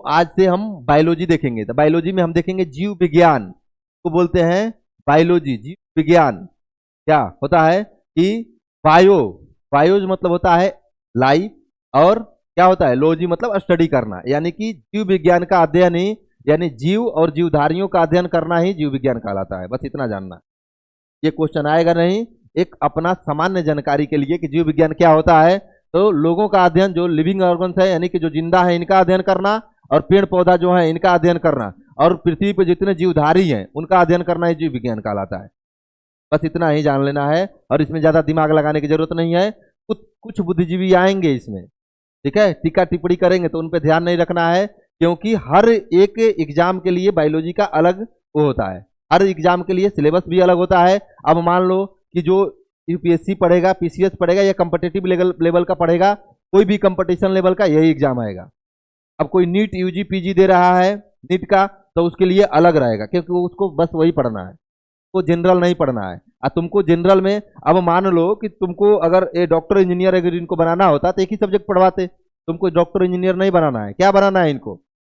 आज से हम बायोलॉजी देखेंगे। तो बायोलॉजी में हम देखेंगे जीव विज्ञान को बोलते हैं बायोलॉजी। जीव विज्ञान क्या होता है कि बायोज मतलब होता है लाइफ, और क्या होता है लॉजी मतलब स्टडी करना, यानी कि जीव विज्ञान का अध्ययन ही, यानी जीव और जीवधारियों का अध्ययन करना ही जीव विज्ञान कहलाता है। बस इतना जानना, ये क्वेश्चन आएगा नहीं, एक अपना सामान्य जानकारी के लिए कि जीव विज्ञान क्या होता है। तो लोगों का अध्ययन, जो लिविंग ऑर्गन्स है यानी कि जो जिंदा है इनका अध्ययन करना, और पेड़ पौधा जो है इनका अध्ययन करना, और पृथ्वी पर जितने जीवधारी हैं उनका अध्ययन करना ही जीव विज्ञान कहलाता है। बस इतना ही जान लेना है, और इसमें ज्यादा दिमाग लगाने की जरूरत नहीं है। कुछ बुद्धिजीवी आएंगे इसमें, ठीक है, टीका टिप्पणी करेंगे तो उन पर ध्यान नहीं रखना है, क्योंकि हर एक एग्जाम के लिए बायोलॉजी का अलग वो होता है, हर एग्जाम के लिए सिलेबस भी अलग होता है। अब मान लो कि जो यूपीएससी पढ़ेगा, पीसीएस पढ़ेगा, या कम्पिटेटिव लेवल का पढ़ेगा, कोई भी कंपटीशन लेवल का यही एग्जाम आएगा। अब कोई नीट यूजी पीजी दे रहा है नीट का, तो उसके लिए अलग रहेगा, क्योंकि उसको बस वही पढ़ना है, को जनरल नहीं पढ़ना है। तुमको जनरल में, अब मान लो कि तुमको अगर ये डॉक्टर इंजीनियर अगर इनको बनाना होता तो एक ही सब्जेक्ट पढ़वाते, तुमको डॉक्टर इंजीनियर नहीं बनाना है। क्या बनाना है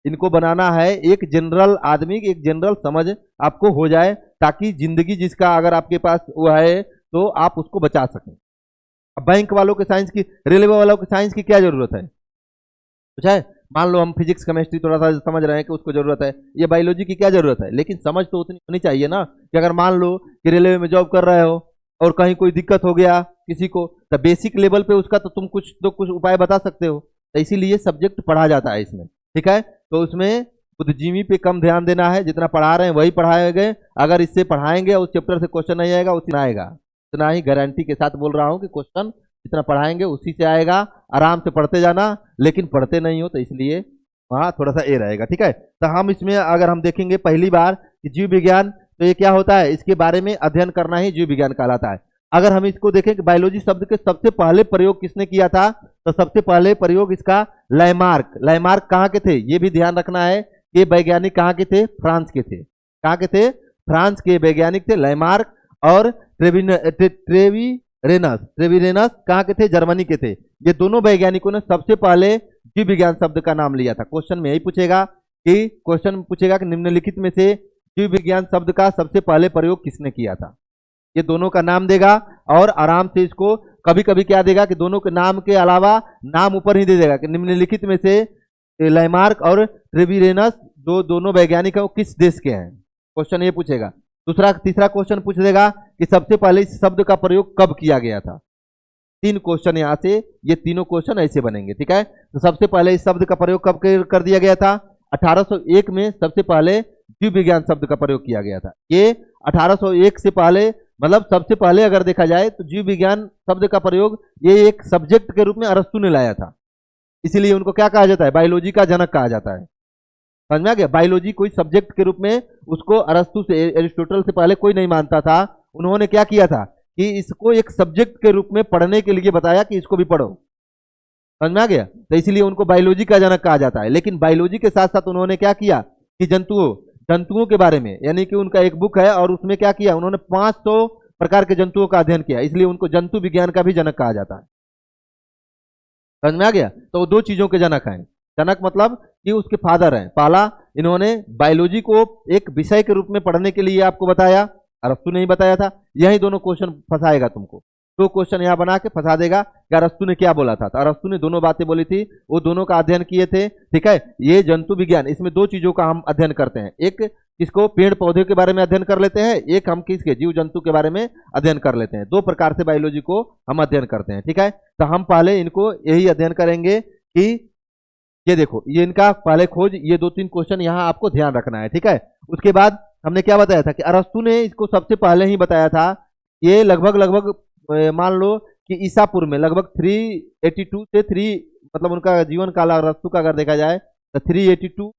इनको बनाना है एक जनरल आदमी, एक जनरल समझ आपको हो जाए, ताकि जिंदगी जिसका अगर आपके पास वो है तो आप उसको बचा सकें। अब बैंक वालों के साइंस की, रेलवे वालों के साइंस की क्या जरूरत है, पूछा है। मान लो हम फिजिक्स केमिस्ट्री थोड़ा सा समझ रहे हैं कि उसको जरूरत है, ये बायोलॉजी की क्या जरूरत है, लेकिन समझ तो उतनी होनी चाहिए ना, कि अगर मान लो कि रेलवे में जॉब कर रहे हो और कहीं कोई दिक्कत हो गया किसी को, तो बेसिक लेवल पे उसका तो तुम कुछ उपाय बता सकते हो। तो इसीलिए सब्जेक्ट पढ़ा जाता है इसमें, ठीक है। तो उसमें बुद्धिजीवी पे कम ध्यान देना है, जितना पढ़ा रहे हैं वही पढ़ाए गए। अगर इससे पढ़ाएंगे उस चैप्टर से क्वेश्चन नहीं आएगा, उतना आएगा, इतना ही गारंटी के साथ बोल रहा हूँ कि क्वेश्चन जितना पढ़ाएंगे उसी से आएगा। आराम से पढ़ते जाना, लेकिन पढ़ते नहीं हो तो इसलिए वहाँ थोड़ा सा ए रहेगा, ठीक है। तो हम इसमें अगर हम देखेंगे पहली बार कि जीव विज्ञान, तो ये क्या होता है, इसके बारे में अध्ययन करना ही जीव विज्ञान कहलाता है। अगर हम इसको देखें कि बायोलॉजी शब्द के सबसे पहले प्रयोग किसने किया था, तो सबसे पहले प्रयोग इसका लैमार्क कहाँ के थे, ये भी ध्यान रखना है। ये वैज्ञानिक कहाँ के थे, फ्रांस के थे। कहाँ के थे, फ्रांस के वैज्ञानिक थे लैमार्क, और ट्रेविरेनस कहाँ के थे, जर्मनी के थे। ये दोनों वैज्ञानिकों ने सबसे पहले जीव विज्ञान शब्द का नाम लिया था। क्वेश्चन में यही पूछेगा कि निम्नलिखित में से जीव विज्ञान शब्द का सबसे पहले प्रयोग किसने किया था। ये दोनों का नाम देगा, और आराम से इसको कभी कभी क्या देगा कि दोनों के नाम के अलावा नाम ऊपर ही दे देगा कि निम्नलिखित में से लैमार्क और ट्रेविरेनस दोनों वैज्ञानिक है वो किस देश के हैं। क्वेश्चन ये पूछेगा। तीसरा क्वेश्चन पूछ देगा कि सबसे पहले इस शब्द का प्रयोग कब किया गया था। 3 क्वेश्चन यहाँ से, ये तीनों क्वेश्चन ऐसे बनेंगे, ठीक है। तो सबसे पहले इस शब्द का प्रयोग कब कर दिया गया था, 1801 में सबसे पहले जीव विज्ञान शब्द का प्रयोग किया गया था। ये 1801 से पहले, मतलब सबसे पहले अगर देखा जाए तो जीव विज्ञान शब्द का प्रयोग ये एक सब्जेक्ट के रूप में अरस्तु ने लाया था, इसीलिए उनको क्या कहा जाता है, बायोलॉजी का जनक कहा जाता है। समझ में आ गया। बायोलॉजी कोई सब्जेक्ट के रूप में उसको अरस्तु से, एरिस्टोटल से पहले कोई नहीं मानता था। उन्होंने क्या किया था कि इसको एक सब्जेक्ट के रूप में पढ़ने के लिए बताया कि इसको भी पढ़ो। समझ में आ गया। तो इसलिए उनको बायोलॉजी का जनक कहा जाता है। लेकिन बायोलॉजी के साथ साथ उन्होंने क्या किया कि जंतुओं के बारे में, यानी कि उनका एक बुक है और उसमें क्या किया, उन्होंने 500 प्रकार के जंतुओं का अध्ययन किया, इसलिए उनको जंतु विज्ञान का भी जनक कहा जाता है। समझ में आ गया। तो 2 चीजों के जनक हैं। जनक मतलब कि उसके फादर हैं। पहला, इन्होंने बायोलॉजी को एक विषय के रूप में पढ़ने के लिए आपको बताया, अरस्तु ने ही बताया था। यही दोनों क्वेश्चन फंसाएगा तुमको, 2 क्वेश्चन यहाँ बना के फंसा देगा कि अरस्तु ने क्या बोला था। तो अरस्तु ने दोनों बातें बोली थी, वो दोनों का अध्ययन किए थे, ठीक है। ये जंतु विज्ञान, इसमें 2 चीजों का हम अध्ययन करते हैं। एक इसको पेड़ पौधे के बारे में अध्ययन कर लेते हैं, एक हम किसके, जीव जंतु के बारे में अध्ययन कर लेते हैं। 2 प्रकार से बायोलॉजी को हम अध्ययन करते हैं, ठीक है। तो हम पहले इनको यही अध्ययन करेंगे कि ये देखो, ये इनका पहले खोज, ये 2-3 क्वेश्चन यहाँ आपको ध्यान रखना है, ठीक है। उसके बाद हमने क्या बताया था कि अरस्तु ने इसको सबसे पहले ही बताया था। ये लगभग मान लो कि ईसापुर में लगभग 382 से 3, मतलब उनका जीवन काल अरस्तु का अगर देखा जाए तो 382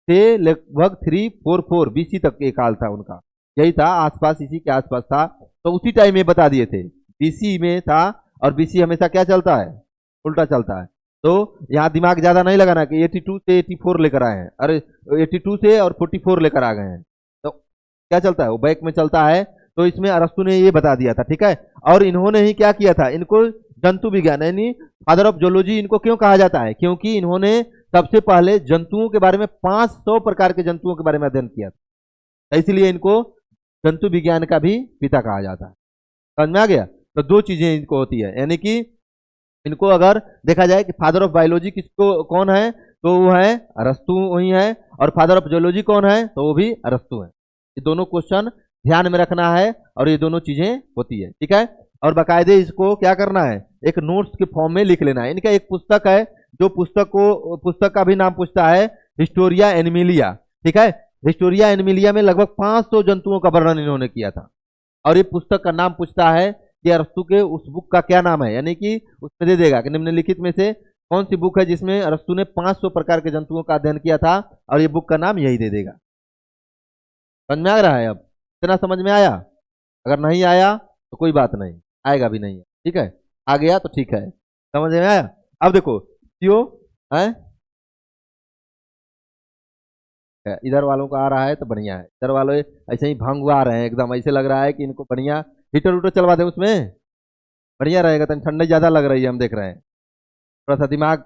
से लगभग 344 बीसी तक के काल था उनका, यही था आसपास, इसी के आसपास था। तो उसी टाइम में बता दिए थे, बीसी में था। और बीसी हमेशा क्या चलता है, उल्टा चलता है। तो यहाँ दिमाग ज्यादा नहीं लगाना कि 82 से 84 लेकर आए हैं, अरे 82 से और 44 लेकर आ गए हैं, तो क्या चलता है, वो बैक में चलता है। तो इसमें अरस्तु ने ये बता दिया था, ठीक है। और इन्होंने ही क्या किया था, इनको जंतु विज्ञान यानी फादर ऑफ जूलॉजी इनको क्यों कहा जाता है, क्योंकि इन्होंने सबसे पहले जंतुओं के बारे में 500 प्रकार के जंतुओं के बारे में अध्ययन किया था, इसलिए इनको जंतु विज्ञान का भी पिता कहा जाता है। समझ में आ गया? तो दो चीजें इनको होती है, यानी कि इनको अगर देखा जाए कि फादर ऑफ बायोलॉजी किसको कौन है, तो वो है अरस्तु वही है, और फादर ऑफ जियोलॉजी कौन है, तो वो भी अरस्तु है। ये दोनों क्वेश्चन ध्यान में रखना है, और ये दोनों चीजें होती है, ठीक है। और बाकायदे इसको क्या करना है, एक नोट्स के फॉर्म में लिख लेना है। इनका एक पुस्तक है, जो पुस्तक का भी नाम पूछता है हिस्टोरिया एनिमिलिया, ठीक है। हिस्टोरिया एनिमिलिया में लगभग 500 जंतुओं का वर्णन इन्होंने किया था, और ये पुस्तक का नाम पूछता है कि अरस्तु के उस बुक का क्या नाम है, यानी कि उसमें दे देगा कि निम्नलिखित में से कौन सी बुक है जिसमें अरस्तु ने 500 प्रकार के जंतुओं का अध्ययन किया था, और ये बुक का नाम यही दे देगा। समझ में आ रहा है? अब इतना समझ में आया? अगर नहीं आया तो कोई बात नहीं, आएगा भी नहीं, ठीक है। आ गया तो ठीक है, समझ में आया। अब देखो क्यों है, इधर वालों का आ रहा है तो बढ़िया है, इधर वाले ऐसे ही भंगुआ रहे हैं एकदम, ऐसे लग रहा है कि इनको बढ़िया हीटर उटर चलवा दे, उसमें बढ़िया रहेगा। तो ठंडी ज्यादा लग रही है, हम देख रहे हैं, थोड़ा सा दिमाग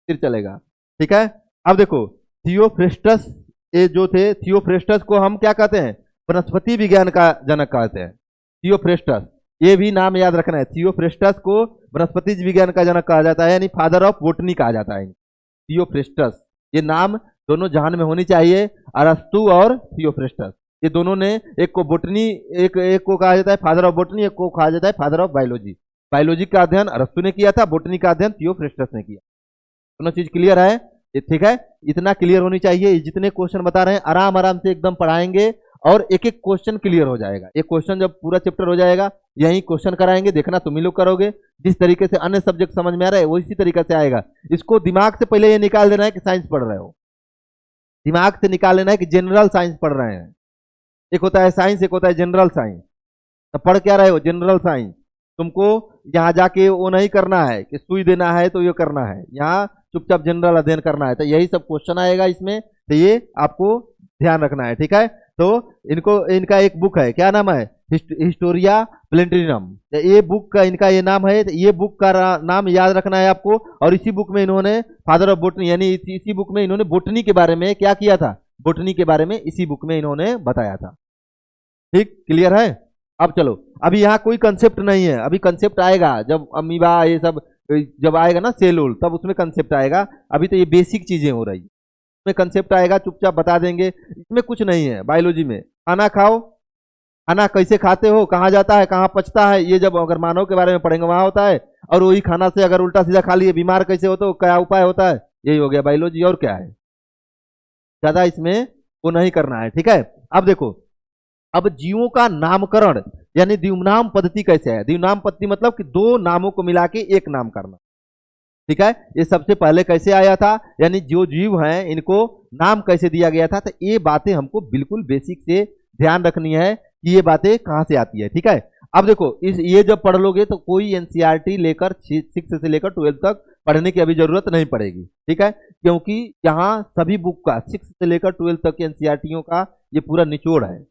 फिर चलेगा, ठीक है। अब देखो थियोफ्रेस्टस, ये जो थे, थियोफ्रेस्टस को हम क्या कहते हैं, वनस्पति विज्ञान का जनक कहते हैं। थियोफ्रेस्टस, ये भी नाम याद रखना है, थियोफ्रेस्टस को वनस्पति विज्ञान का जनक कहा जाता है, यानी फादर ऑफ बोटनी कहा जाता है थियोफ्रेस्टस। ये नाम दोनों जहान में होनी चाहिए, अरस्तु और थियोफ्रेस्टस, ये दोनों ने, एक को बोटनी, एक को कहा जाता है फादर ऑफ बोटनी, एक को कहा जाता है फादर ऑफ बायोलॉजी। बायोलॉजी का अध्ययन अरस्तु ने किया था, बोटनी का अध्ययन थियोफ्रेस्टस ने किया। दोनों चीज क्लियर है? ठीक है, इतना क्लियर होनी चाहिए। जितने क्वेश्चन बता रहे हैं आराम आराम से एकदम पढ़ाएंगे, और एक एक क्वेश्चन क्लियर हो जाएगा। एक क्वेश्चन जब पूरा चैप्टर हो जाएगा, यही क्वेश्चन कराएंगे, देखना तुम ही लोग करोगे। जिस तरीके से अन्य सब्जेक्ट समझ में आ रहा है वो इसी तरीके से आएगा। इसको दिमाग से पहले ये निकाल देना है कि साइंस पढ़ रहे हो, दिमाग से निकाल लेना है कि जनरल साइंस पढ़ रहे हैं। एक होता है साइंस, एक होता है जनरल साइंस। तो पढ़ क्या रहे हो, जनरल साइंस। तुमको यहाँ जाके वो नहीं करना है कि सुई देना है तो ये करना है, यहाँ चुपचाप जनरल अध्ययन करना है। तो यही सब क्वेश्चन आएगा इसमें, तो ये आपको ध्यान रखना है, ठीक है। तो इनका एक बुक है, क्या नाम है, हिस्टोरिया प्लेंटिनम। ये बुक का इनका ये नाम है, ये बुक का नाम याद रखना है आपको। और इसी बुक में इन्होंने फादर ऑफ बोटनी, यानी इसी बुक में इन्होंने बोटनी के बारे में क्या किया था, बोटनी के बारे में इसी बुक में इन्होंने बताया था। ठीक, क्लियर है? अब चलो, अभी यहाँ कोई कंसेप्ट नहीं है, अभी कंसेप्ट आएगा जब अमीबा ये सब जब आएगा ना, सेल उल, तब उसमें कंसेप्ट आएगा। अभी तो ये बेसिक चीजें हो रही है, इसमें कंसेप्ट आएगा, चुपचाप बता देंगे। इसमें कुछ नहीं है बायोलॉजी में। खाना खाओ, खाना कैसे खाते हो, कहाँ जाता है, कहाँ पचता है, ये जब अगर मानव के बारे में पढ़ेंगे वहां होता है। और वही खाना से अगर उल्टा सीधा खा लिए बीमार कैसे होते हो, क्या उपाय होता है, यही हो गया बायोलॉजी। और क्या है, ज्यादा इसमें वो नहीं करना है, ठीक है। अब देखो, अब जीवों का नामकरण यानी द्विनाम पद्धति कैसे है। द्विनाम पद्धति मतलब कि दो नामों को मिला के एक नाम करना, ठीक है। ये सबसे पहले कैसे आया था, यानी जो जीव हैं इनको नाम कैसे दिया गया था। तो ये बातें हमको बिल्कुल बेसिक से ध्यान रखनी है कि ये बातें कहाँ से आती है, ठीक है। अब देखो, ये जब पढ़ लोगे तो कोई एनसीईआरटी लेकर 6 से लेकर 12 तक पढ़ने की अभी जरूरत नहीं पड़ेगी, ठीक है। क्योंकि यहाँ सभी बुक का 6 से लेकर 12 तक के एनसीईआरटीओं का ये पूरा निचोड़ है।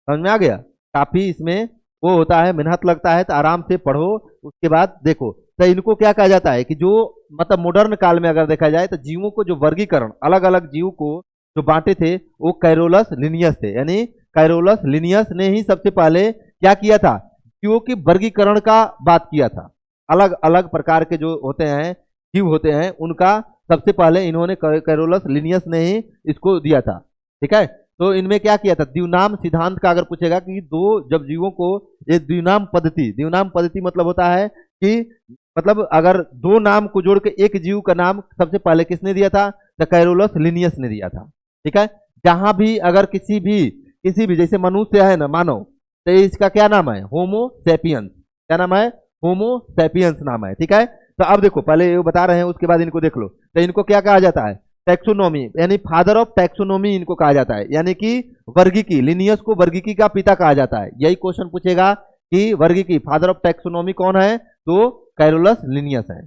समझ में आ गया? काफी इसमें वो होता है, मेहनत लगता है, तो आराम से पढ़ो। उसके बाद देखो, तो इनको क्या कहा जाता है कि जो मतलब मॉडर्न काल में अगर देखा जाए तो जीवों को जो वर्गीकरण, अलग अलग जीव को जो बांटे थे वो कैरोलस लिनियस थे। यानी कैरोलस लिनियस ने ही सबसे पहले क्या किया था, जीवों की वर्गीकरण का बात किया था। अलग अलग प्रकार के जो होते हैं जीव होते हैं उनका सबसे पहले इन्होंने कैरोलस लिनियस ने ही इसको दिया था, ठीक है। तो इनमें क्या किया था, द्विनाम सिद्धांत का अगर पूछेगा कि दो जब जीवों को, ये द्विनाम पद्धति मतलब होता है कि मतलब अगर दो नाम को जोड़ के एक जीव का नाम सबसे पहले किसने दिया था, तो कैरोलस लिनियस ने दिया था, ठीक है। जहां भी अगर किसी भी जैसे मनुष्य है ना, मानव, तो इसका क्या नाम है, होमो सैपियंस। क्या नाम है, होमो सैपियंस नाम है, ठीक है। तो अब देखो, पहले ये बता रहे हैं, उसके बाद इनको देख लो। तो इनको क्या कहा जाता है, टैक्सोनॉमी, यानी फादर ऑफ टैक्सोनॉमी इनको कहा जाता है। यानी कि वर्गीकी, लिनियस को वर्गीकी का पिता कहा जाता है। यही क्वेश्चन पूछेगा कि वर्गीकी, फादर ऑफ टैक्सोनॉमी कौन है, तो कैरोलस लिनियस है।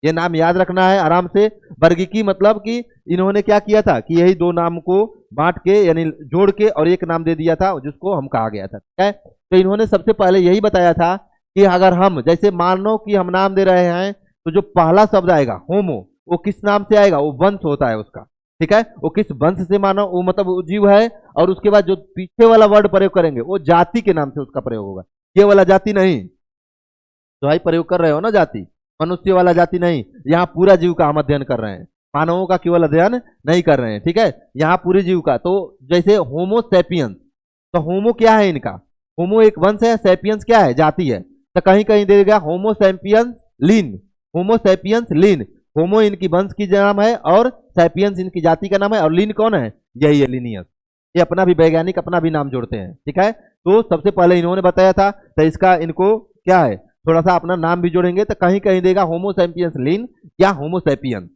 ये नाम याद रखना है आराम से। वर्गीकी मतलब कि इन्होंने क्या किया था कि यही दो नाम को बांट के यानी जोड़ के और एक नाम दे दिया था, जिसको हम कहा गया था, ठीक है। तो इन्होंने सबसे पहले यही बताया था कि अगर हम जैसे मानव की हम नाम दे रहे हैं, तो जो पहला शब्द आएगा होमो, वो किस नाम से आएगा, वो वंश होता है उसका, ठीक है। वो किस वंश से मानव, वो मतलब वो जीव है, और उसके बाद जो पीछे वाला वर्ड प्रयोग करेंगे वो जाति के नाम से उसका प्रयोग होगा, ये वाला जाति नहीं जो भाई प्रयोग कर रहे हो ना, जाति मनुष्य वाला जाति नहीं। यहाँ पूरा जीव का हम अध्ययन कर रहे हैं, मानवों का केवल अध्ययन नहीं कर रहे हैं, ठीक है। यहाँ पूरे जीव का, तो जैसे होमो सैपियंस, तो होमो क्या है इनका, होमो एक वंश है, सैपियंस क्या है, जाति है। तो कहीं कहीं देगा होमो सैपियंस लीन, होमो सैपियंस लीन, होमो इनकी वंश की नाम है और सैपियंस इनकी जाति का नाम है, और लीन कौन है, यही है लिनियस। ये अपना भी वैज्ञानिक अपना भी नाम जोड़ते हैं, ठीक है। तो सबसे पहले इन्होंने बताया था, तो इसका इनको क्या है, थोड़ा सा अपना नाम भी जोड़ेंगे, तो कहीं कहीं देगा होमो सैपियंस लीन या होमो सैपियंस,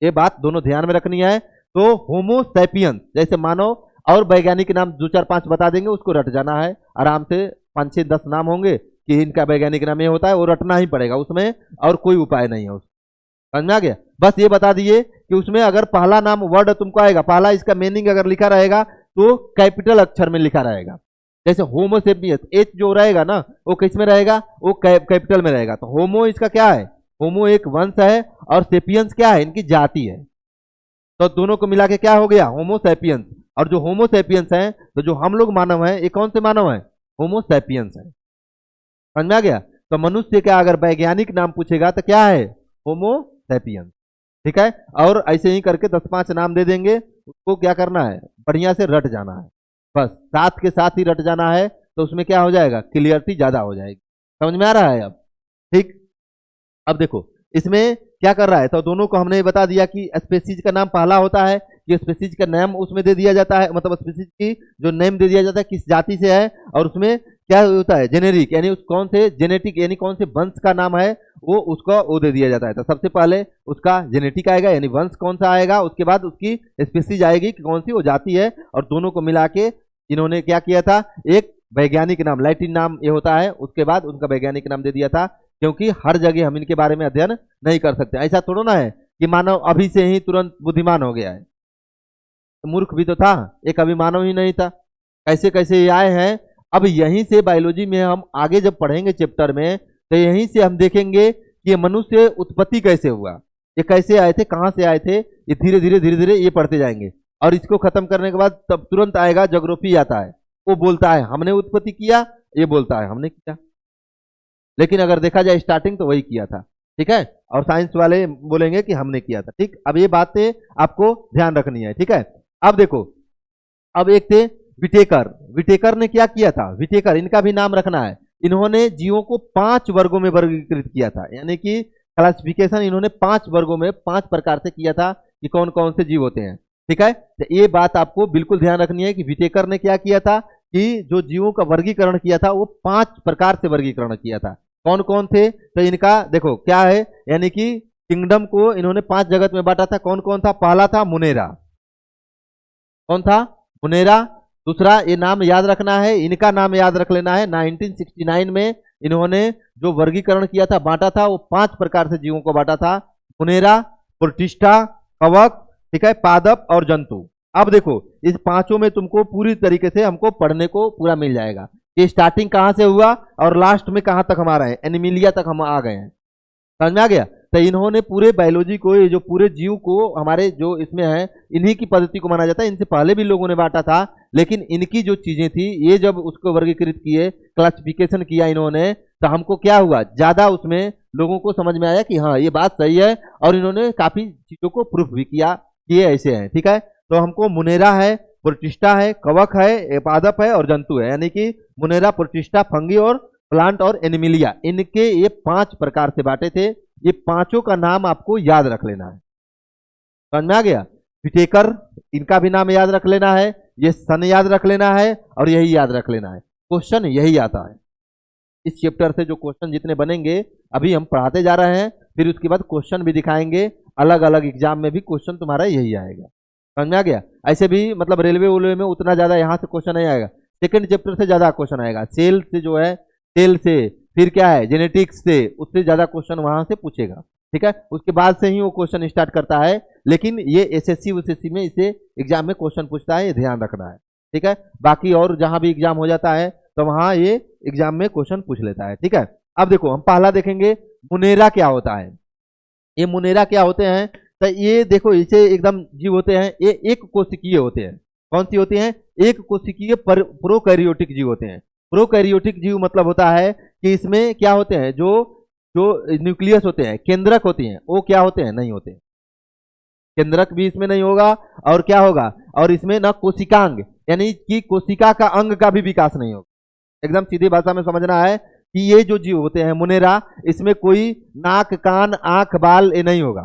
ये बात दोनों ध्यान में रखनी है। तो होमो सैपियंस जैसे मानव, और वैज्ञानिक नाम 2 4 5 बता देंगे, उसको रट जाना है आराम से, 5 6 10 नाम होंगे कि इनका वैज्ञानिक नाम ये होता है, वो रटना ही पड़ेगा उसमें, और कोई उपाय नहीं है उसमें, समझ में आ गया। बस ये बता दिए कि उसमें अगर पहला नाम वर्ड तुमको आएगा, पहला इसका मीनिंग अगर लिखा रहेगा तो कैपिटल अक्षर में लिखा रहेगा, जैसे होमो सेपियंस एच जो रहेगा ना वो किस में रहेगा, वो कैपिटल में रहेगा। तो होमो इसका क्या है, होमो एक वंश है, और सेपियंस क्या है, इनकी जाति है। तो दोनों को मिला के क्या हो गया, होमो सैपियंस। और जो होमो सैपियंस है, तो जो हम लोग मानव हैं, ये कौन से मानव हैं, होमो सैपियंस है, समझ में आ गया। तो मनुष्य का अगर वैज्ञानिक नाम पूछेगा तो क्या है, होमो सैपियंस, ठीक है। और ऐसे ही करके 10 5 नाम दे देंगे, उसको क्या करना है, बढ़िया से रट जाना है, बस साथ के साथ ही रट जाना है, तो उसमें क्या हो जाएगा, क्लियरिटी ज्यादा हो जाएगी, समझ में आ रहा है अब, ठीक। अब देखो इसमें क्या कर रहा है, तो दोनों को हमने बता दिया कि स्पीसीज का नाम पहला होता है, ये स्पीसीज का नाम उसमें दे दिया जाता है, मतलब स्पीसीज की जो नेम दे दिया जाता है किस जाति से है, और उसमें क्या होता है, जेनेरिक, यानी उस कौन से जेनेटिक यानी कौन से वंश का नाम है वो उसका वो दे दिया जाता है। तो सबसे पहले उसका जेनेटिक आएगा, यानी वंश कौन सा आएगा, उसके बाद उसकी स्पीसीज आएगी कि कौन सी वो जाति है, और दोनों को मिला के इन्होंने क्या किया था, एक वैज्ञानिक नाम, लैटिन नाम ये होता है, उसके बाद उनका वैज्ञानिक नाम दे दिया था, क्योंकि हर जगह हम इनके बारे में अध्ययन नहीं कर सकते। ऐसा थोड़ा ना है कि मानव अभी से ही तुरंत बुद्धिमान हो गया है, तो मूर्ख भी तो था, एक अभी मानव ही नहीं था, कैसे कैसे ये आए हैं। अब यहीं से बायोलॉजी में हम आगे जब पढ़ेंगे चैप्टर में, तो यहीं से हम देखेंगे कि ये मनुष्य उत्पत्ति कैसे हुआ, ये कैसे आए थे, कहाँ से आए थे, ये धीरे धीरे धीरे धीरे ये पढ़ते जाएंगे। और इसको खत्म करने के बाद तब तुरंत आएगा ज्योग्राफी आता है, वो बोलता है हमने उत्पत्ति किया, ये बोलता है हमने किया, लेकिन अगर देखा जाए स्टार्टिंग तो वही किया था, ठीक है। और साइंस वाले बोलेंगे कि हमने किया था, ठीक। अब ये बातें आपको ध्यान रखनी है, ठीक है। अब देखो, अब एक थे विटेकर, विटेकर ने क्या किया था, विटेकर इनका भी नाम रखना है, इन्होंने जीवों को 5 वर्गों में वर्गीकृत किया था, यानी कि क्लासिफिकेशन इन्होंने 5 वर्गों में 5 प्रकार से किया था कि कौन कौन से जीव होते हैं, ठीक है। तो ये बात आपको बिल्कुल ध्यान रखनी है कि विटेकर ने क्या किया था कि जो जीवों का वर्गीकरण किया था वो 5 प्रकार से वर्गीकरण किया था। कौन कौन थे, तो इनका देखो क्या है, यानी कि किंगडम को इन्होंने 5 जगत में बांटा था। कौन कौन था, पहला था मुनेरा, कौन था, मुनेरा। दूसरा, ये नाम याद रखना है, इनका नाम याद रख लेना है, 1969 में इन्होंने जो वर्गीकरण किया था, बांटा था, वो 5 प्रकार से जीवों को बांटा था, मुनेरा, प्रोटिस्टा, कवक, ठीक है, पादप और जंतु। अब देखो इस 5 में तुमको पूरी तरीके से हमको पढ़ने को पूरा मिल जाएगा कि स्टार्टिंग कहाँ से हुआ और लास्ट में कहाँ तक हम आ रहे हैं, एनिमिलिया तक हम आ गए हैं, समझ में आ गया। तो इन्होंने पूरे बायोलॉजी को, ये जो पूरे जीव को हमारे जो इसमें है, इन्हीं की पद्धति को माना जाता है। इनसे पहले भी लोगों ने बांटा था, लेकिन इनकी जो चीजें थी ये जब उसको वर्गीकृत किए, क्लासिफिकेशन किया इन्होंने, तो हमको क्या हुआ, ज्यादा उसमें लोगों को समझ में आया कि हाँ ये बात सही है, और इन्होंने काफी चीजों को प्रूफ भी किया कि ये ऐसे हैं, ठीक है। तो हमको मुनेरा है, प्रोटिस्टा है, कवक है, पादप है और जंतु है, यानी कि मुनेरा, प्रोटिस्टा, फंगी और प्लांट और एनिमिलिया, इनके ये 5 प्रकार से बांटे थे। ये 5 का नाम आपको याद रख लेना है, समझ में आ गया। विटेकर, इनका भी नाम याद रख लेना है, ये सन याद रख लेना है, और यही याद रख लेना है। क्वेश्चन यही आता है इस चैप्टर से, जो क्वेश्चन जितने बनेंगे अभी हम पढ़ाते जा रहे हैं, फिर उसके बाद क्वेश्चन भी दिखाएंगे, अलग अलग एग्जाम में भी क्वेश्चन तुम्हारा यही आएगा, समझ में आ गया। ऐसे भी मतलब रेलवे वोलवे में उतना ज्यादा यहाँ से क्वेश्चन नहीं आएगा, सेकंड चैप्टर से ज्यादा क्वेश्चन आएगा, सेल से जो है, सेल से, फिर क्या है जेनेटिक्स से, उससे ज्यादा क्वेश्चन वहां से पूछेगा, ठीक है। उसके बाद से ही वो क्वेश्चन स्टार्ट करता है, लेकिन ये एसएससी यूएसएससी में इसे एग्जाम में क्वेश्चन पूछता है, ये ध्यान रखना है, ठीक है। बाकी और जहां भी एग्जाम हो जाता है तो वहां ये एग्जाम में क्वेश्चन पूछ लेता है, ठीक है। अब देखो हम पहला देखेंगे, मुनेरा क्या होता है। ये मुनेरा क्या होते हैं? तो ये देखो इसे एकदम जीव होते हैं, ये एक कोशिकीय होते हैं। कौन सी होती हैं? एक कोशिकीय प्रोकैरियोटिक जीव होते हैं। प्रोकैरियोटिक जीव मतलब होता है कि इसमें क्या होते हैं, जो जो न्यूक्लियस होते हैं, केंद्रक होती हैं, वो क्या होते हैं? नहीं होते। केंद्रक भी इसमें नहीं होगा, और क्या होगा, और इसमें ना कोशिकांग यानी कि कोशिका का अंग का भी विकास नहीं होगा। एकदम सीधी भाषा में समझना है कि ये जो जीव होते हैं मुनेरा, इसमें कोई नाक, कान, आंख, बाल ये नहीं होगा।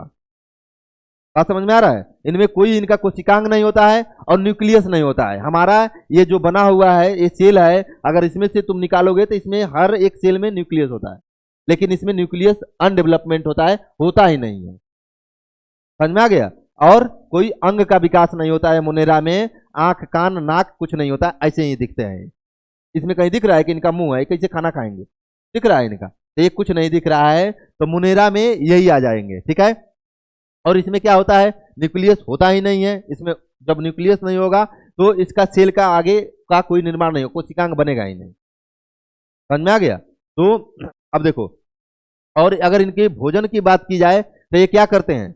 बात समझ में आ रहा है? इनमें कोई इनका कोशिकांग नहीं होता है और न्यूक्लियस नहीं होता है। हमारा ये जो बना हुआ है ये सेल है, अगर इसमें से तुम निकालोगे तो इसमें हर एक सेल में न्यूक्लियस होता है, लेकिन इसमें न्यूक्लियस अनडेवलपमेंट होता है, होता ही नहीं है। समझ में आ गया? और कोई अंग का विकास नहीं होता है मुनेरा में, आंख, कान, नाक कुछ नहीं होता, ऐसे ही दिखते हैं। इसमें कहीं दिख रहा है कि इनका मुंह है, कैसे खाना खाएंगे? दिख रहा है इनका? तो ये कुछ नहीं दिख रहा है, तो मुनेरा में यही आ जाएंगे। ठीक है? और इसमें क्या होता है? न्यूक्लियस होता ही नहीं है इसमें। जब न्यूक्लियस नहीं होगा तो इसका सेल का आगे का कोई निर्माण नहीं हो, कोशिकांग बनेगा ही नहीं। समझ में आ गया? तो अब देखो, और अगर इनके भोजन की बात की जाए तो ये क्या करते हैं?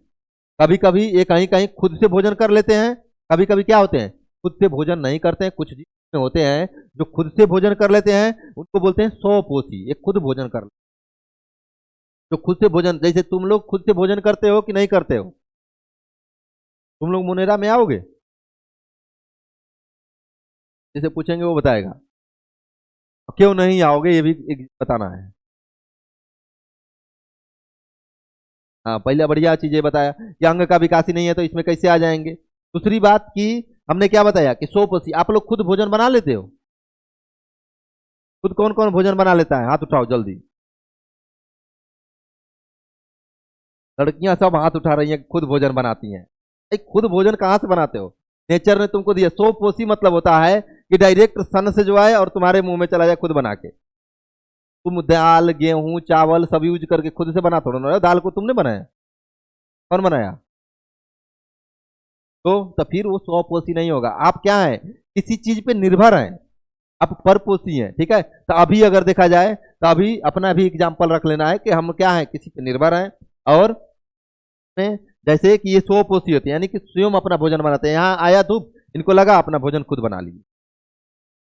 कभी कभी ये कहीं कहीं खुद से भोजन कर लेते हैं, कभी कभी क्या होते हैं? खुद से भोजन नहीं करते हैं। कुछ जीव में होते हैं जो खुद से भोजन कर लेते हैं, उनको बोलते हैं स्वपोषी। ये खुद भोजन कर, जो खुद से भोजन, जैसे तुम लोग खुद से भोजन करते हो कि नहीं करते हो? तुम लोग मुनेरा में आओगे? जैसे पूछेंगे वो बताएगा। क्यों नहीं आओगे ये भी एक बताना है। हाँ, पहले बढ़िया चीज ये बताया कि अंग का विकास ही नहीं है, तो इसमें कैसे आ जाएंगे। दूसरी बात की हमने क्या बताया कि स्वपोषी। आप लोग खुद भोजन बना लेते हो? खुद कौन कौन भोजन बना लेता है? हाथ उठाओ जल्दी। लड़कियां सब हाथ उठा रही हैं, खुद भोजन बनाती हैं। खुद भोजन कहाँ से बनाते हो? नेचर ने तुमको दिया। स्वपोषी मतलब होता है कि डायरेक्ट सन से जो आए और तुम्हारे मुंह में चला जाए खुद बना के। तुम दाल, गेहूं, चावल सब यूज करके खुद से बना थोड़ा ना। दाल को तुमने बनाया? कौन बनाया? तो फिर वो स्वपोषी नहीं होगा। आप क्या है? किसी चीज पे निर्भर हैं, आप परपोषी हैं। ठीक है? तो अभी अगर देखा जाए तो अभी अपना भी एग्जाम्पल रख लेना है कि हम क्या है, किसी पे निर्भर हैं। और में जैसे कि ये स्वपोषी होते हैं, यानी कि स्वयं अपना भोजन बनाते हैं। यहाँ आया धूप, इनको लगा अपना भोजन खुद बना लीजिए।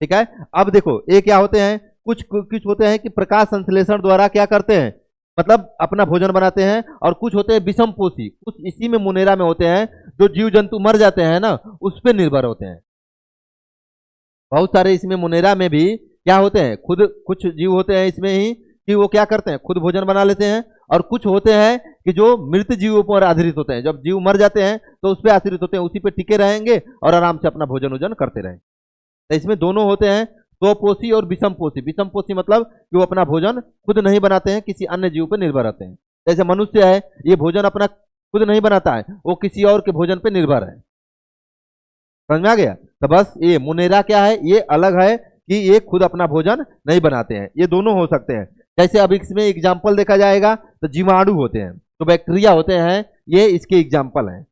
ठीक है? अब देखो ये क्या होते हैं, कुछ कुछ होते हैं कि प्रकाश संश्लेषण द्वारा क्या करते हैं, मतलब अपना भोजन बनाते हैं। और कुछ होते हैं विषमपोषी, कुछ इसी में मुनेरा में होते हैं, जो जीव जंतु मर जाते हैं ना, उस पर निर्भर होते हैं। बहुत सारे इसमें मुनेरा में भी क्या होते हैं, खुद कुछ जीव होते हैं इसमें ही कि वो क्या करते हैं, खुद भोजन बना लेते हैं। और कुछ होते हैं कि जो मृत जीवों पर आधारित होते हैं, जब जीव मर जाते हैं तो उस पर आश्रित होते हैं, उसी पे टिके रहेंगे और आराम से अपना भोजन वोजन करते रहेंगे। तो इसमें दोनों होते हैं, स्वपोषी और विषमपोषी। विषमपोषी मतलब कि वो अपना भोजन खुद नहीं बनाते हैं, किसी अन्य जीव पर निर्भर रहते हैं। जैसे मनुष्य है, ये भोजन अपना खुद नहीं बनाता है, वो किसी और के भोजन पर निर्भर है। समझ में आ गया? तो बस ये मुनेरा क्या है, ये अलग है कि ये खुद अपना भोजन नहीं बनाते हैं। ये दोनों हो सकते हैं। जैसे अब इसमें एग्जाम्पल देखा जाएगा तो जीवाणु होते हैं, तो बैक्टीरिया होते हैं, ये इसके एग्जाम्पल हैं।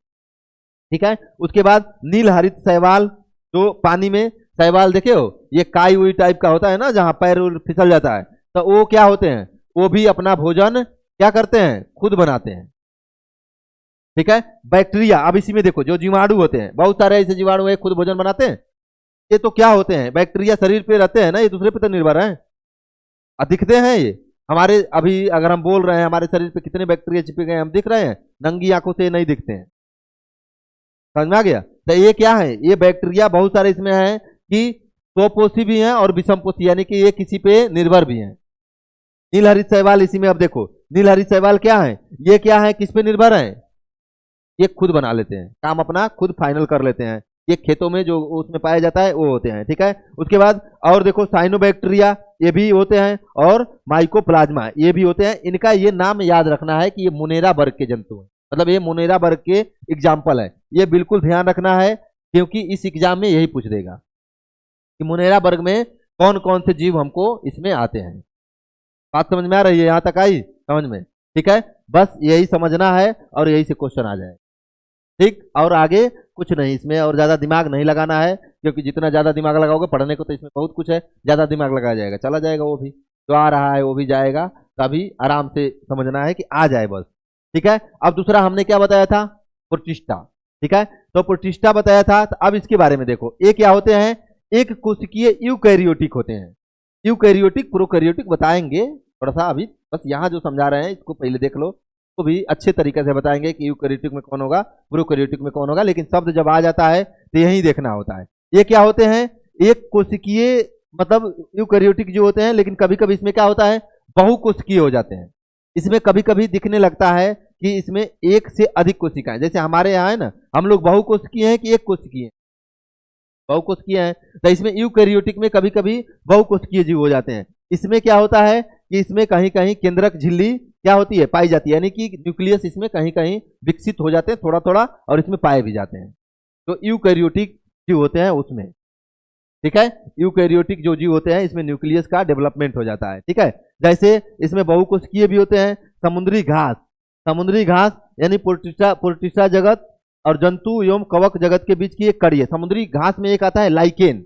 ठीक है? उसके बाद नील हरित शैवाल, जो पानी में शैवाल देखे हो, ये काई उई टाइप का होता है ना, जहां पैर फिसल जाता है, तो वो क्या होते हैं, वो भी अपना भोजन क्या करते हैं, खुद बनाते हैं। ठीक है? बैक्टीरिया, अब इसी में देखो जो जीवाणु होते हैं, बहुत सारे ऐसे जीवाणु है खुद भोजन बनाते हैं। ये तो क्या होते हैं, बैक्टीरिया शरीर पे रहते हैं ना, ये दूसरे पे तो निर्भर है। दिखते हैं ये हमारे, अभी अगर हम बोल रहे हैं हमारे शरीर पे कितने बैक्टीरिया चिपके गए हम दिख रहे हैं? नंगी आंखों से नहीं दिखते हैं। समझ में आ गया? तो ये क्या है, ये बैक्टीरिया बहुत सारे इसमें है कि स्वपोषी भी हैं और विषमपोषी, यानी कि ये किसी पे निर्भर भी हैं। नीलहरित शैवाल इसी में, अब देखो नीलहरित शैवाल क्या है, ये क्या है, किस पे निर्भर है, ये खुद बना लेते हैं, काम अपना खुद फाइनल कर लेते हैं। ये खेतों में जो उसमें पाया जाता है वो होते हैं। ठीक है? उसके बाद और देखो साइनोबैक्टीरिया, ये भी होते हैं, और माइकोप्लाज्मा ये भी होते हैं। इनका ये नाम याद रखना है कि ये मुनेरा वर्ग के जंतु हैं, मतलब ये मुनेरा वर्ग के एग्जाम्पल है। ये बिल्कुल ध्यान रखना है, क्योंकि इस एग्जाम में यही पूछ देगा कि मुनेरा वर्ग में कौन कौन से जीव हमको इसमें आते हैं। बात समझ में आ रही है? यहाँ तक आई समझ में? ठीक है? बस यही समझना है और यही से क्वेश्चन आ जाए। ठीक? और आगे कुछ नहीं इसमें, और ज्यादा दिमाग नहीं लगाना है, क्योंकि जितना ज्यादा दिमाग लगाओगे पढ़ने को तो इसमें बहुत कुछ है, ज्यादा दिमाग लगाया जाएगा चला जाएगा, वो भी जो आ रहा है वो भी जाएगा। तभी आराम से समझना है कि आ जाए बस। ठीक है। अब दूसरा हमने क्या बताया था, प्रोटिस्टा, ठीक है। तो प्रोटिस्टा बताया था। तो अब इसके बारे में देखो, ये क्या होते हैं, एक कोशिकीय यूकैरियोटिक होते हैं। यूकैरियोटिक प्रोकैरियोटिक बताएंगे थोड़ा सा, अभी बस यहाँ जो समझा रहे हैं इसको पहले देख लो, तो भी अच्छे तरीके से बताएंगे कि यूकैरियोटिक में कौन होगा, प्रोकैरियोटिक में कौन होगा, लेकिन शब्द जब आ जाता है तो यही देखना होता है। ये क्या होते हैं, एक कोशिकीय मतलब यूकैरियोटिक जो होते हैं, लेकिन कभी कभी इसमें क्या होता है, बहुकोशिकीय हो जाते हैं। इसमें कभी कभी दिखने लगता है कि इसमें एक से अधिक कोशिकाएं, जैसे हमारे यहाँ है ना, हम लोग बहुकोशिकीय हैं कि एक कोशिकीय हैं, बहुकोशिकीय हैं। तो इसमें यूकैरियोटिक में कभी कभी बहुकोशिकीय जीव हो जाते हैं। इसमें क्या होता है कि इसमें कहीं कहीं केंद्रक झिल्ली क्या होती है, पाई जाती है, यानी कि न्यूक्लियस इसमें कहीं कहीं विकसित हो जाते हैं थोड़ा थोड़ा, और इसमें पाए भी जाते हैं। तो यूकैरियोटिक जीव होते हैं उसमें, ठीक है। यूकैरियोटिक जो जीव होते हैं इसमें न्यूक्लियस का डेवलपमेंट हो जाता है, ठीक है। जैसे इसमें बहुकोशिकीय भी होते हैं। समुद्री घास, समुद्री घास यानी प्रोटिस्टा जगत और जंतु एवं कवक जगत के बीच की एक कड़ी है। समुद्री घास में एक आता है लाइकेन।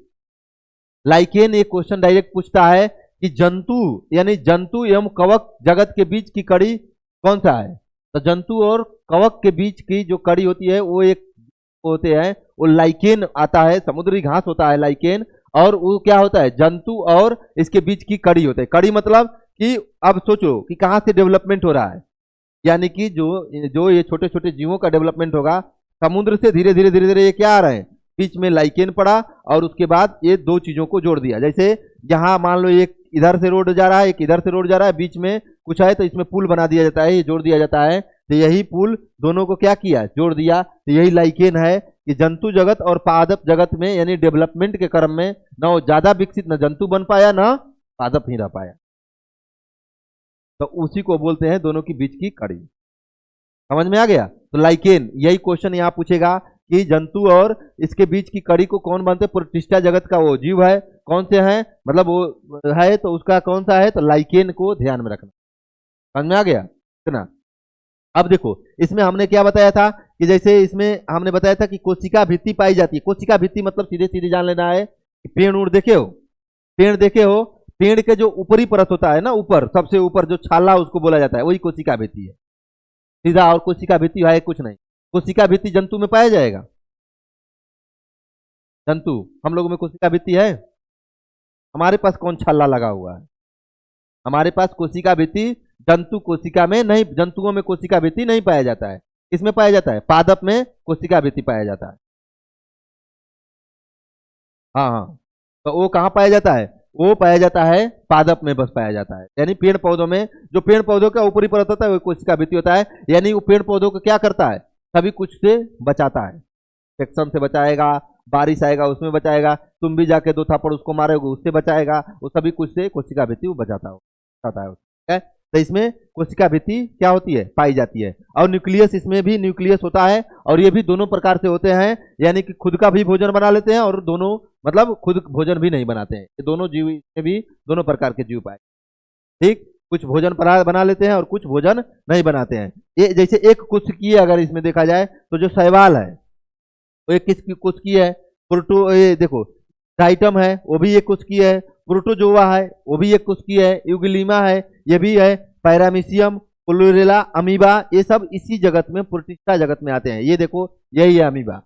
लाइकेन एक क्वेश्चन डायरेक्ट पूछता है कि जंतु यानी जंतु एवं कवक जगत के बीच की कड़ी कौन सा है। तो जंतु और कवक के बीच की जो कड़ी होती है वो एक होते हैं, वो लाइकेन आता है। समुद्री घास होता है लाइकेन, और वो क्या होता है, जंतु और इसके बीच की कड़ी होते हैं। कड़ी मतलब कि अब सोचो कि कहाँ से डेवलपमेंट हो रहा है, यानी कि जो जो ये छोटे छोटे जीवों का डेवलपमेंट होगा, समुद्र से धीरे धीरे धीरे धीरे ये क्या आ रहे हैं, बीच में लाइकेन पड़ा, और उसके बाद ये दो चीजों को जोड़ दिया। जैसे यहाँ मान लो एक इधर से रोड जा रहा है, एक इधर से रोड जा रहा है, बीच में कुछ है तो इसमें पुल बना दिया जाता है, ये जोड़ दिया जाता है। तो यही पुल दोनों को क्या किया, जोड़ दिया। तो यही लाइकेन है कि जंतु जगत और पादप जगत में यानी डेवलपमेंट के क्रम में न वो ज्यादा विकसित न जंतु बन पाया न पादप ही रह पाया, तो उसी को बोलते हैं दोनों के बीच की कड़ी। समझ में आ गया। तो लाइकेन, यही क्वेश्चन यहाँ पूछेगा कि जंतु और इसके बीच की कड़ी को कौन बनते, प्रोटिस्टा जगत का वो जीव है, कौन से हैं, मतलब वो है तो उसका कौन सा है, तो लाइकेन को ध्यान में रखना। समझ में आ गया इतना। अब देखो इसमें हमने क्या बताया था कि जैसे इसमें हमने बताया था कि कोशिका भित्ति पाई जाती है। कोशिका भित्ति मतलब सीधे सीधे जान लेना है कि पेड़ उड़ देखे हो, पेड़ देखे हो, पेड़ के जो ऊपरी परत होता है ना, ऊपर सबसे ऊपर जो छाला उसको बोला जाता है, वही कोशिका भित्ति है सीधा। और कोशिका भित्ति है कुछ नहीं। कोशिका भित्ति जंतु में पाया जाएगा, जंतु हम लोगों में कोशिका भित्ति है। हमारे पास कौन छाला लगा हुआ है, हमारे पास कोशिका भित्ति जंतु कोशिका में नहीं, जंतुओं में कोशिका भित्ति नहीं पाया जाता है। किसमें पाया जाता है, पादप में कोशिका भित्ति पाया जाता है। हाँ हाँ, तो वो कहाँ पाया जाता है, वो पाया जाता है पादप में बस पाया जाता है। यानी पेड़ पौधों में, जो पेड़ पौधों का ऊपरी परत होता है वो कोशिका भित्ति होता है। यानी वो पेड़ पौधों को क्या करता है, सभी कुछ से बचाता है। इन्फेक्शन से बचाएगा, बारिश आएगा उसमें बचाएगा, तुम भी जाके दो थप्पड़ उसको मारोगे उससे बचाएगा, वो सभी कुछ से कोशिका भित्ति वो बचाता है, ठीक है। तो इसमें कोशिका भित्ति क्या होती है, पाई जाती है। और न्यूक्लियस, इसमें भी न्यूक्लियस होता है, और ये भी दोनों प्रकार से होते हैं, यानी कि खुद का भी भोजन बना लेते हैं और दोनों मतलब खुद भोजन भी नहीं बनाते हैं। ये दोनों जीव में भी दोनों प्रकार के जीव पाए, ठीक। कुछ भोजन बना लेते हैं और कुछ भोजन नहीं बनाते हैं। ये जैसे एक कोशिकीय अगर इसमें देखा जाए तो जो शैवाल है वो एक किसकी कोशिकीय है, प्रोटो, ये देखो डाइटम है वो भी एक कोशिकीय है, प्रोटोजोआ है वो भी एक कोशिकीय है, यूग्लिमा है ये भी है, पैरामीशियम, क्लोरेला, अमीबा, ये सब इसी जगत में प्रोटिस्टा जगत में आते हैं। ये देखो यही है अमीबा,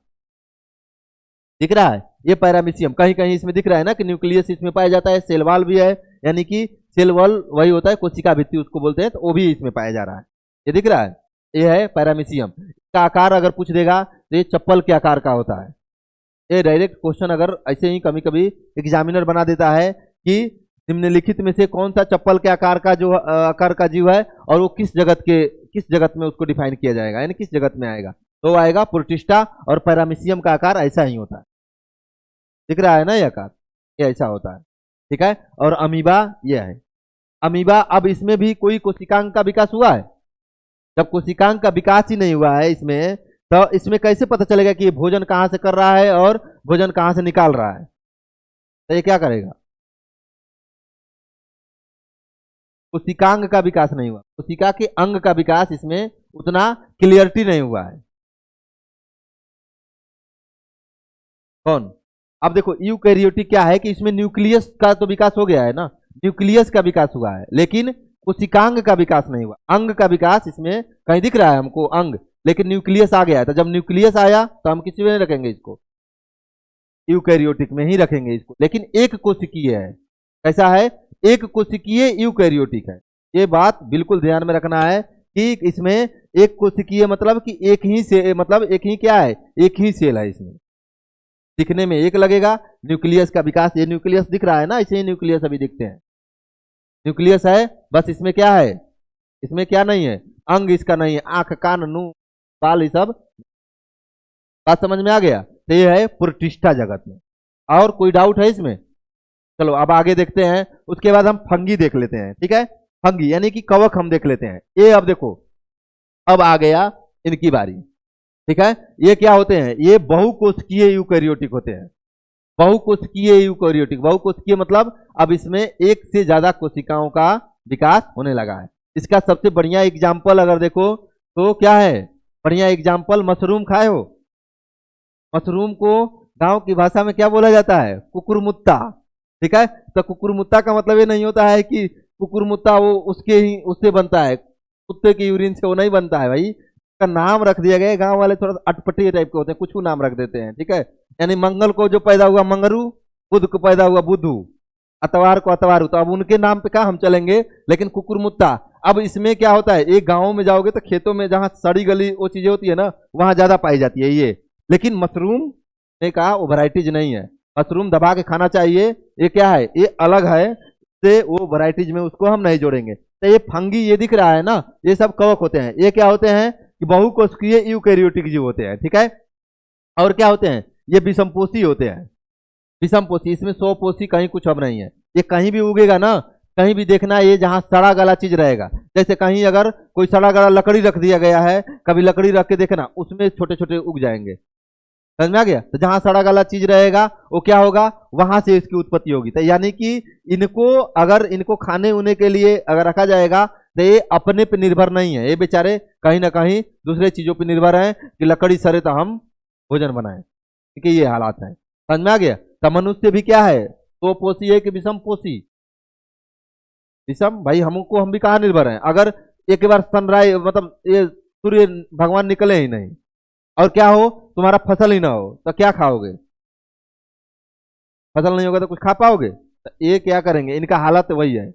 दिख रहा है, ये पैरामीशियम कहीं कहीं इसमें दिख रहा है ना कि न्यूक्लियस इसमें पाया जाता है। सेल वॉल भी है, यानी कि सेल वॉल वही होता है, कोशिका भित्ति उसको बोलते हैं, तो वो भी इसमें पाया जा रहा है। ये दिख रहा है, ये है पैरामीशियम। इसका आकार अगर पूछ देगा तो ये चप्पल के आकार का होता है। ये डायरेक्ट क्वेश्चन अगर ऐसे ही कभी कभी एग्जामिनर बना देता है कि निम्नलिखित में से कौन सा चप्पल के आकार का जो आकार का जीव है और वो किस जगत में उसको डिफाइन किया जाएगा, यानी किस जगत में आएगा, तो आएगा प्रोटिस्टा। और पैरामीशियम का आकार ऐसा ही होता है, दिख रहा है ना ये आकार, ये ऐसा होता है, ठीक है। और अमीबा ये है अमीबा। अब इसमें भी कोई कोशिकांग का विकास हुआ है, जब कोशिकांग का विकास ही नहीं हुआ है इसमें, तो इसमें कैसे पता चलेगा कि ये भोजन कहां से कर रहा है और भोजन कहां से निकाल रहा है। तो ये क्या करेगा, कोशिकांग का विकास नहीं हुआ, कोशिका के अंग का विकास इसमें उतना क्लियरिटी नहीं हुआ है। कौन, अब देखो यूकैरियोटिक क्या है कि इसमें न्यूक्लियस का तो विकास हो गया है ना, न्यूक्लियस का विकास हुआ है, लेकिन कोशिकांग का विकास नहीं हुआ, अंग का विकास इसमें कहीं दिख रहा है हमको अंग, लेकिन न्यूक्लियस आ गया है। तो जब न्यूक्लियस आया तो हम किसी में नहीं रखेंगे इसको, यूकैरियोटिक में ही रखेंगे इसको। लेकिन एक कोशिकीय है, कैसा है, एक कोशिकीय यूकैरियोटिक है। ये बात बिल्कुल ध्यान में रखना है कि इसमें एक कोशिकीय मतलब कि एक ही से, मतलब एक ही क्या है, एक ही सेल है। इसमें दिखने में एक लगेगा, न्यूक्लियस का विकास, ये न्यूक्लियस दिख रहा है ना, इसे न्यूक्लियस अभी दिखते हैं, न्यूक्लियस है। बस इसमें क्या है, इसमें क्या नहीं है, अंग इसका नहीं है, आंख कान मुंह बाल ये सब। बात समझ में आ गया। तो ये है प्रोटिस्टा जगत में। और कोई डाउट है इसमें? चलो अब आगे देखते हैं। उसके बाद हम फंगी देख लेते हैं, ठीक है। फंगी यानी कि कवक हम देख लेते हैं। ये अब देखो, अब आ गया इनकी बारी, ठीक है। ये क्या होते हैं, ये बहुकोशिकीय यूकैरियोटिक होते हैं। बहुकोशिकीय यूकैरियोटिक, बहुकोशिकीय मतलब अब इसमें एक से ज्यादा कोशिकाओं का विकास होने लगा है। इसका सबसे बढ़िया एग्जाम्पल अगर देखो तो क्या है, बढ़िया एग्जाम्पल, मशरूम खाए हो? मशरूम को गांव की भाषा में क्या बोला जाता है, कुकुरमुत्ता, ठीक है। तो कुकुरमुत्ता का मतलब ये नहीं होता है कि कुकुरमुत्ता वो उसके ही उससे बनता है, कुत्ते की यूरिन से वो नहीं बनता है भाई। का नाम रख दिया गया, गांव वाले थोड़ा अटपटे टाइप के होते हैं, कुछ नाम रख देते हैं, ठीक है। यानी मंगल को जो पैदा हुआ मंगरू, बुध को पैदा हुआ बुधू, अतवार को अतवारू, तो अब उनके नाम पे क्या हम चलेंगे। लेकिन कुकुरमुत्ता, अब इसमें क्या होता है, एक गाँव में जाओगे तो खेतों में जहाँ सड़ी गली वो चीजें होती है ना, वहां ज्यादा पाई जाती है ये। लेकिन मशरूम ने कहा वो वैराइटीज नहीं है, मशरूम दबा के खाना चाहिए, ये क्या है, ये अलग है से वो वैराइटीज में उसको हम नहीं जोड़ेंगे। तो ये फंगी ये दिख रहा है ना, ये सब कवक होते हैं। ये क्या होते हैं कि बहुकोशिकीय यूकैरियोटिक जीव होते हैं, ठीक है। और क्या होते हैं, ये विषमपोषी होते हैं। विषमपोषी, इसमें 100 कहीं कुछ अब नहीं है। ये कहीं भी उगेगा ना, कहीं भी देखना, ये जहां सड़ा गला चीज रहेगा, जैसे कहीं अगर कोई सड़ा गला लकड़ी रख दिया गया है, कभी लकड़ी रख के देखना, उसमें छोटे छोटे उग जाएंगे, समझ में आ गया। तो जहां सड़ा गला चीज रहेगा वो क्या होगा, वहां से इसकी उत्पत्ति होगी। तो यानी कि इनको अगर इनको खाने उने के लिए अगर रखा जाएगा तो ये अपने पे निर्भर नहीं है, ये बेचारे कहीं ना कहीं दूसरे चीजों पे निर्भर हैं कि लकड़ी सड़े तो हम भोजन बनाएं, ठीक है। ये हालात है, समझ में आ गया। तो मनुष्य भी क्या है, तो पोषी है कि विषम पोषी, विषम भाई। हमको हम भी कहाँ निर्भर हैं, अगर एक बार सनराइज मतलब ये सूर्य भगवान निकले ही नहीं और क्या हो, तुम्हारा फसल ही ना हो, तो क्या खाओगे, फसल नहीं होगा तो कुछ खा पाओगे। तो ये क्या करेंगे, इनका हालत वही है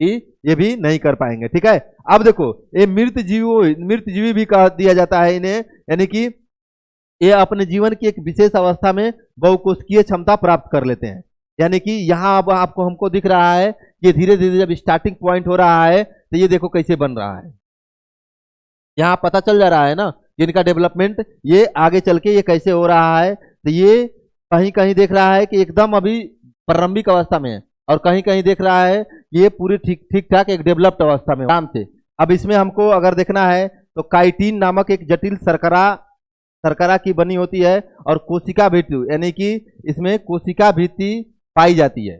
कि ये भी नहीं कर पाएंगे, ठीक है। अब देखो, ये मृत जीवी भी कह दिया जाता है इन्हें, यानी कि ये अपने जीवन की एक विशेष अवस्था में बहुकोशिकीय क्षमता प्राप्त कर लेते हैं। यानी कि यहाँ अब आपको हमको दिख रहा है कि धीरे धीरे जब स्टार्टिंग पॉइंट हो रहा है तो ये देखो कैसे बन रहा है, यहाँ पता चल जा रहा है ना इनका डेवलपमेंट, ये आगे चल के ये कैसे हो रहा है। तो ये कहीं कहीं देख रहा है कि एकदम अभी प्रारंभिक अवस्था में है, और कहीं कहीं देख रहा है कि ये पूरी ठीक ठाक एक डेवलप्ड अवस्था में आराम से। अब इसमें हमको अगर देखना है तो काइटिन नामक एक जटिल शर्करा की बनी होती है, और कोशिका भित्ति, यानी कि इसमें कोशिका भित्ति पाई जाती है।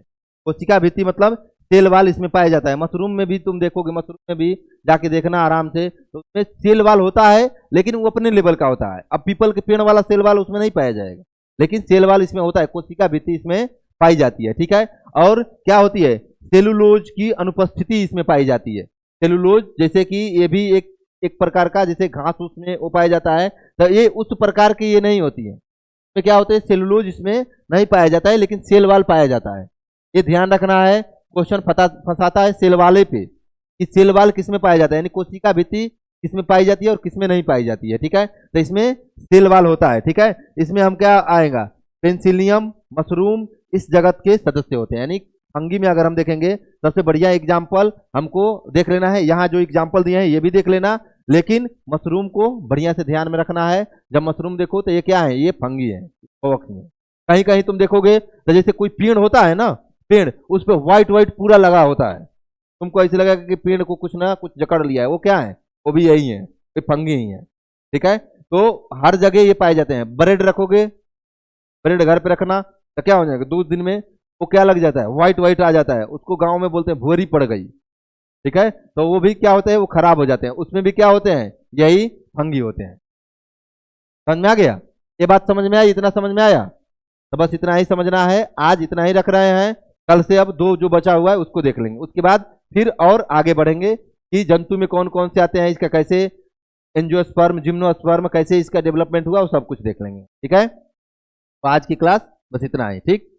कोशिका भित्ति मतलब सेल वाल इसमें पाया जाता है। मशरूम में भी तुम देखोगे, मशरूम में भी जाके देखना आराम से, तो उसमें सेल वाल होता है, लेकिन वो अपने लेवल का होता है। अब पीपल के पेड़ वाला सेल वाल उसमें नहीं पाया जाएगा, लेकिन सेल वाल इसमें होता है, कोशिका भित्ति इसमें पाई जाती है, ठीक है। और क्या होती है, सेलुलोज की अनुपस्थिति इसमें पाई जाती है। सेलुलोज जैसे कि ये भी एक प्रकार का, जैसे घास उसमें वो पाया जाता है, तो ये उस प्रकार की ये नहीं होती है। तो क्या होते हैं, सेलुलोज इसमें नहीं पाया जाता है, लेकिन सेल वाल पाया जाता है। ये ध्यान रखना है, क्वेश्चन फंसाता है सेल वाले पे कि सेल वाल किसमें पाया जाता है, यानी कोशिका भित्ति किसमें पाई जाती है और किसमें नहीं पाई जाती है, ठीक है। तो इसमें सेल वाल होता है, ठीक है। इसमें हम क्या आएगा, पेंसिलियम, मशरूम इस जगत के सदस्य होते हैं। यानी फंगी में अगर हम देखेंगे, सबसे बढ़िया एग्जाम्पल हमको देख लेना है, यहाँ जो एग्जाम्पल दिए हैं ये भी देख लेना, लेकिन मशरूम को बढ़िया से ध्यान में रखना है। जब मशरूम देखो तो ये क्या है, ये फंगी है, कवक में। कहीं कहीं तुम देखोगे तो जैसे कोई पेड़ होता है ना, पेड़ उस पर व्हाइट पूरा लगा होता है, तुमको ऐसे लगेगा कि पेड़ को कुछ ना कुछ जकड़ लिया है, वो क्या है, वो भी यही है, ये फंगी ही है, ठीक है। तो हर जगह ये पाए जाते हैं। ब्रेड रखोगे, ब्रेड घर पे रखना तो क्या हो जाएगा, 2 दिन में वो क्या लग जाता है, व्हाइट आ जाता है, उसको गांव में बोलते हैं भुअरी पड़ गई, ठीक है। तो वो भी क्या होते हैं, वो खराब हो जाते हैं, उसमें भी क्या होते हैं, यही फंगी होते हैं। समझ में आ गया, ये बात समझ में आई, इतना समझ में आया। तो बस इतना ही समझना है, आज इतना ही रख रहे हैं, कल से अब 2 जो बचा हुआ है उसको देख लेंगे, उसके बाद फिर और आगे बढ़ेंगे कि जंतु में कौन कौन से आते हैं, इसका कैसे एंजियोस्पर्म जिम्नोस्पर्म कैसे इसका डेवलपमेंट हुआ, वो सब कुछ देख लेंगे। ठीक है, तो आज की क्लास बस इतना है। ठीक।